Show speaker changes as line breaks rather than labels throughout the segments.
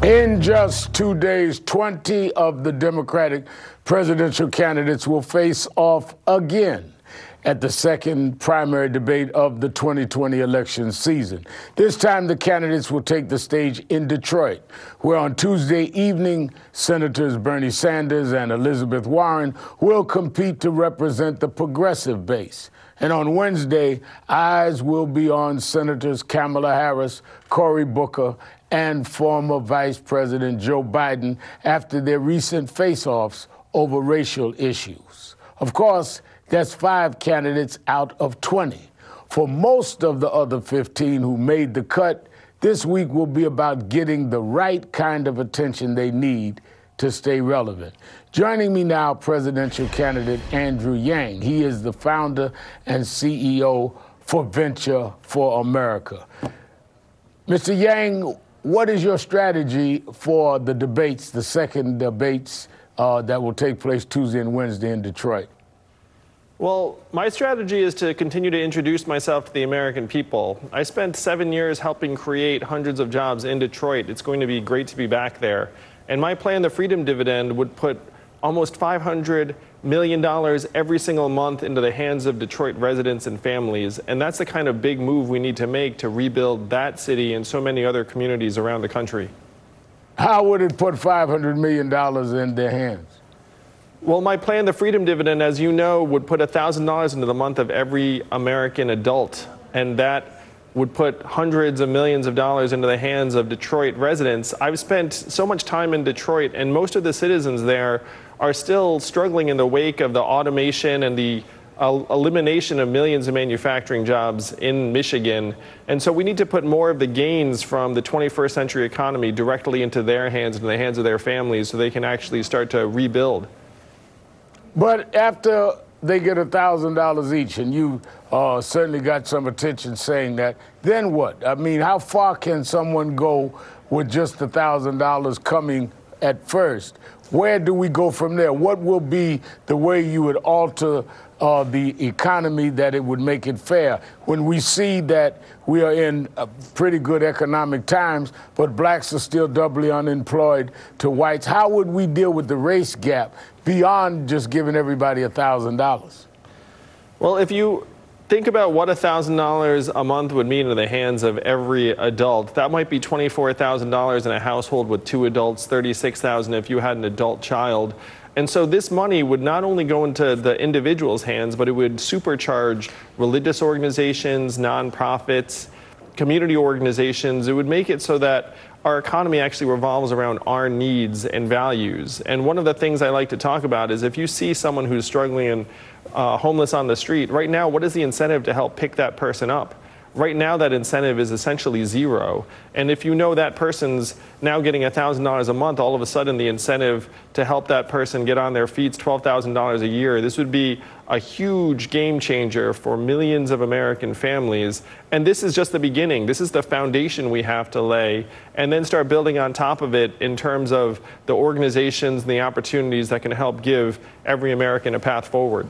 In just 2 days, 20 of the Democratic presidential candidates will face off again at the second primary debate of the 2020 election season. This time, the candidates will take the stage in Detroit, where on Tuesday evening, Senators Bernie Sanders and Elizabeth Warren will compete to represent the progressive base. And on Wednesday, eyes will be on Senators Kamala Harris, Cory Booker, and former Vice President Joe Biden after their recent face-offs over racial issues. Of course, that's 5 candidates out of 20. For most of the other 15 who made the cut, this week will be about getting the right kind of attention they need to stay relevant. Joining me now, presidential candidate Andrew Yang. He is the founder and CEO for Venture for America. Mr. Yang, what is your strategy for the debates, the second debates that will take place Tuesday and Wednesday in Detroit?
Well, my strategy is to continue to introduce myself to the American people. I spent 7 years helping create hundreds of jobs in Detroit. It's going to be great to be back there. And my plan, the Freedom Dividend, would put almost $500 million every single month into the hands of Detroit residents and families. And that's the kind of big move we need to make to rebuild that city and so many other communities around the country.
How would it put $500 million in their hands?
Well, my plan, the Freedom Dividend, as you know, would put $1,000 into the month of every American adult. And that would put hundreds of millions of dollars into the hands of Detroit residents. I've spent so much time in Detroit, and most of the citizens there are still struggling in the wake of the automation and the elimination of millions of manufacturing jobs in Michigan. And so we need to put more of the gains from the 21st century economy directly into their hands and the hands of their families so they can actually start to rebuild.
But after they get $1,000 each, and you certainly got some attention saying that, then what? I mean, how far can someone go with just $1,000 coming at first? Where do we go from there? What will be the way you would alter the economy that it would make it fair? When we see that we are in pretty good economic times, but blacks are still doubly unemployed to whites, how would we deal with the race gap beyond just giving everybody $1,000?
Well, if you think about what $1,000 a month would mean in the hands of every adult, that might be $24,000 in a household with 2 adults, $36,000 if you had an adult child. And so this money would not only go into the individual's hands, but it would supercharge religious organizations, nonprofits, community organizations. It would make it so that our economy actually revolves around our needs and values. And one of the things I like to talk about is if you see someone who's struggling and homeless on the street, right now, what is the incentive to help pick that person up? Right now, that incentive is essentially zero. And if you know that person's now getting $1,000 a month, all of a sudden the incentive to help that person get on their feet is $12,000 a year. This would be a huge game changer for millions of American families. And this is just the beginning. This is the foundation we have to lay, and then start building on top of it in terms of the organizations and the opportunities that can help give every American a path forward.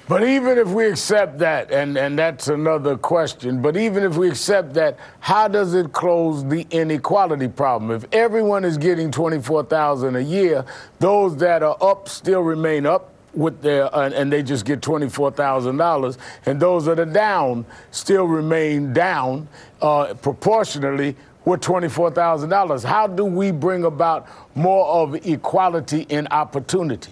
But even if we accept that, and that's another question, but even if we accept that, how does it close the inequality problem? If everyone is getting $24,000 a year, those that are up still remain up with their, and they just get $24,000, and those that are down still remain down proportionally with $24,000. How do we bring about more of equality in opportunity?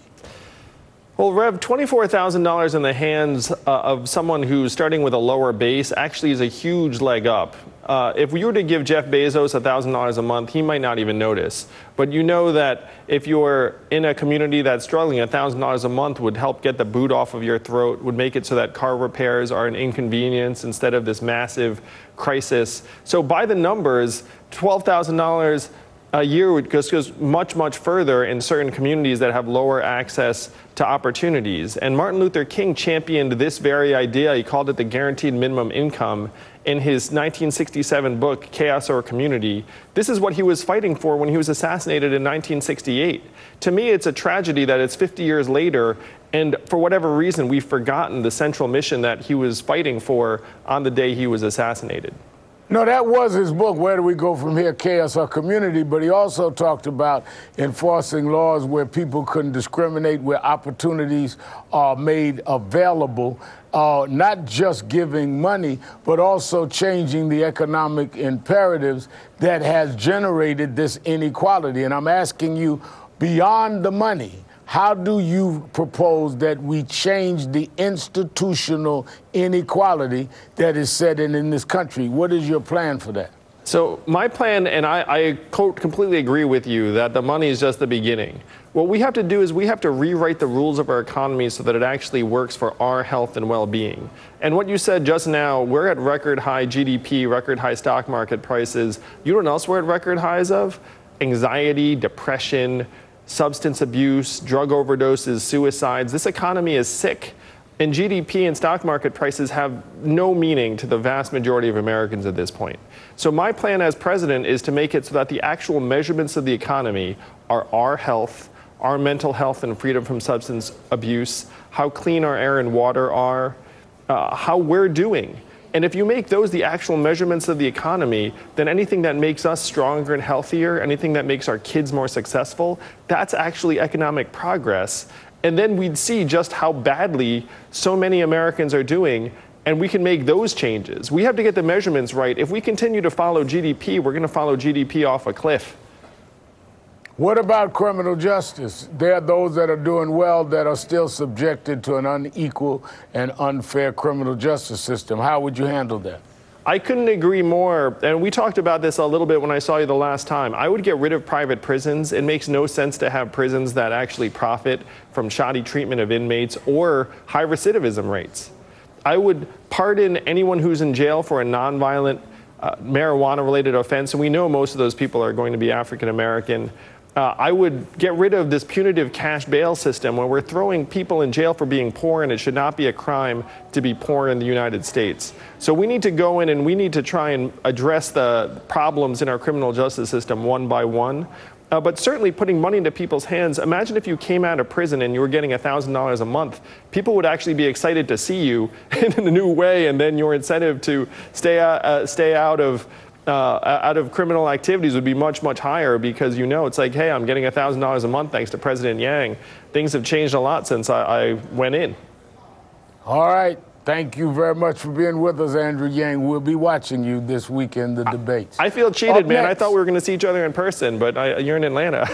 Well, Rev, $24,000 in the hands of someone who's starting with a lower base actually is a huge leg up. If we were to give Jeff Bezos $1,000 a month, he might not even notice. But you know that if you're in a community that's struggling, $1,000 a month would help get the boot off of your throat, would make it so that car repairs are an inconvenience instead of this massive crisis. So by the numbers, $12,000 a year goes much, much further in certain communities that have lower access to opportunities. And Martin Luther King championed this very idea. He called it the guaranteed minimum income in his 1967 book, Chaos or Community. This is what he was fighting for when he was assassinated in 1968. To me, it's a tragedy that it's 50 years later, and for whatever reason, we've forgotten the central mission that he was fighting for on the day he was assassinated.
No, that was his book, Where Do We Go From Here, Chaos or Community? But he also talked about enforcing laws where people couldn't discriminate, where opportunities are made available, not just giving money, but also changing the economic imperatives that has generated this inequality. And I'm asking you, beyond the money, how do you propose that we change the institutional inequality that is set in this country? What is your plan for that?
So my plan, and I completely agree with you, that the money is just the beginning. What we have to do is we have to rewrite the rules of our economy so that it actually works for our health and well-being. And what you said just now, we're at record high GDP, record high stock market prices. You know what else we're at record highs of? Anxiety, depression, substance abuse, drug overdoses, suicides. This economy is sick. And GDP and stock market prices have no meaning to the vast majority of Americans at this point. So my plan as president is to make it so that the actual measurements of the economy are our health, our mental health and freedom from substance abuse, how clean our air and water are, how we're doing. And if you make those the actual measurements of the economy, then anything that makes us stronger and healthier, anything that makes our kids more successful, that's actually economic progress. And then we'd see just how badly so many Americans are doing, and we can make those changes. We have to get the measurements right. If we continue to follow GDP, we're going to follow GDP off a cliff.
What about criminal justice? There are those that are doing well that are still subjected to an unequal and unfair criminal justice system. How would you handle that?
I couldn't agree more. And we talked about this a little bit when I saw you the last time. I would get rid of private prisons. It makes no sense to have prisons that actually profit from shoddy treatment of inmates or high recidivism rates. I would pardon anyone who's in jail for a nonviolent marijuana-related offense, and we know most of those people are going to be African American. I would get rid of this punitive cash bail system where we're throwing people in jail for being poor, and it should not be a crime to be poor in the United States. So we need to go in and we need to try and address the problems in our criminal justice system one by one. But certainly putting money into people's hands. Imagine if you came out of prison and you were getting $1,000 a month. People would actually be excited to see you in a new way, and then your incentive to stay out of criminal activities would be much, much higher, because it's like, hey, I'm getting $1,000 a month thanks to President Yang. Things have changed a lot since I went in.
All right. Thank you very much for being with us, Andrew Yang. We'll be watching you this weekend, the debates.
I feel cheated, man. I thought we were going to see each other in person, but you're in Atlanta.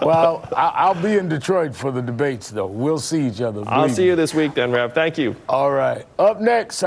Well, I'll be in Detroit for the debates, though. We'll see each other.
I'll see you this week then, Rev. Thank you.
All right. Up next.